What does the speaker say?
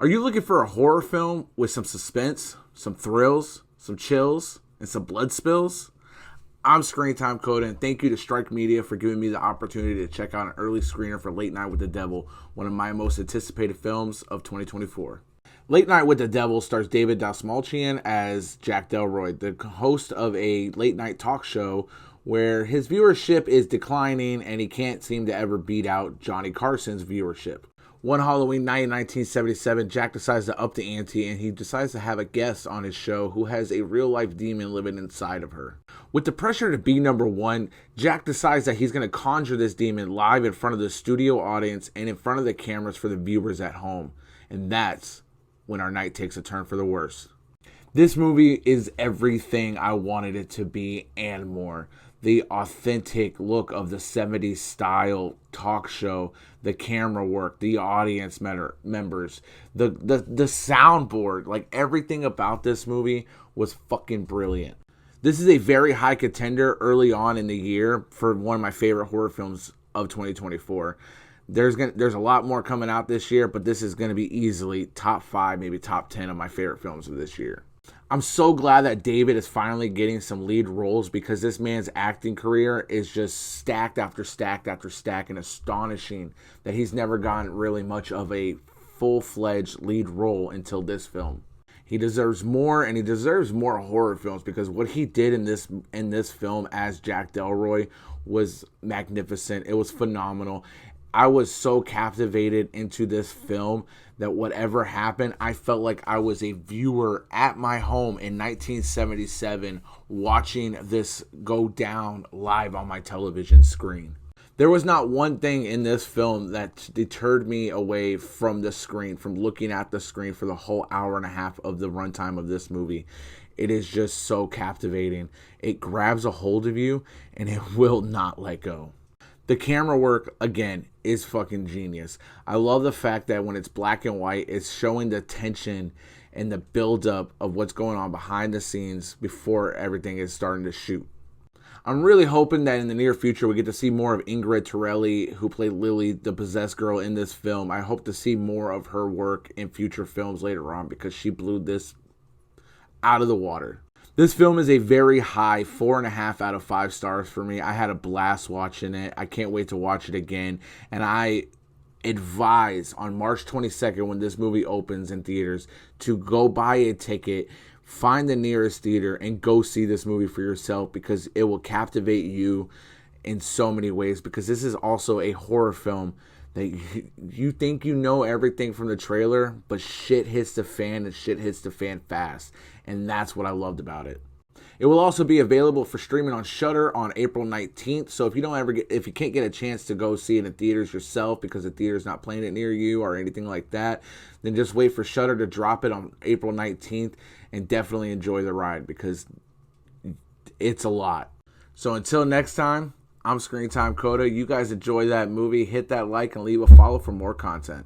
Are you looking for a horror film with some suspense, some thrills, some chills, and some blood spills? I'm Screen Time Coda, and thank you to Strike Media for giving me the opportunity to check out an early screener for Late Night with the Devil, one of my most anticipated films of 2024. Late Night with the Devil stars David Dastmalchian as Jack Delroy, the host of a late night talk show where his viewership is declining and he can't seem to ever beat out Johnny Carson's viewership. One Halloween night in 1977, Jack decides to up the ante and he decides to have a guest on his show who has a real-life demon living inside of her. With the pressure to be number one, Jack decides that he's going to conjure this demon live in front of the studio audience and in front of the cameras for the viewers at home. And that's when our night takes a turn for the worse. This movie is everything I wanted it to be and more. The authentic look of the 70s style talk show, the camera work, the audience members, the soundboard, like everything about this movie was fucking brilliant. This is a very high contender early on in the year for one of my favorite horror films of 2024. There's a lot more coming out this year, but this is going to be easily top 5, maybe top 10 of my favorite films of this year. I'm so glad that David is finally getting some lead roles because this man's acting career is just stacked after stacked after stack, and astonishing that he's never gotten really much of a full-fledged lead role until this film. He deserves more, and he deserves more horror films because what he did in this film as Jack Delroy was magnificent. It was phenomenal. I was so captivated into this film that whatever happened, I felt like I was a viewer at my home in 1977 watching this go down live on my television screen. There was not one thing in this film that deterred me away from the screen, from looking at the screen for the whole hour and a half of the runtime of this movie. It is just so captivating. It grabs a hold of you and it will not let go. The camera work, again, is fucking genius. I love the fact that when it's black and white, it's showing the tension and the buildup of what's going on behind the scenes before everything is starting to shoot. I'm really hoping that in the near future we get to see more of Ingrid Torelli, who played Lily, the possessed girl in this film. I hope to see more of her work in future films later on because she blew this out of the water. This film is a very high 4.5 out of 5 stars for me. I had a blast watching it. I can't wait to watch it again. And I advise on March 22nd when this movie opens in theaters to go buy a ticket, find the nearest theater, and go see this movie for yourself because it will captivate you in so many ways, because this is also a horror film that you think you know everything from the trailer, but shit hits the fan, and shit hits the fan fast. And that's what I loved about it. It will also be available for streaming on Shudder on April 19th. So if you can't get a chance to go see it in theaters yourself because the theater's not playing it near you or anything like that, then just wait for Shudder to drop it on April 19th and definitely enjoy the ride because it's a lot. So until next time, I'm Screen Time Coda. You guys enjoy that movie. Hit that like and leave a follow for more content.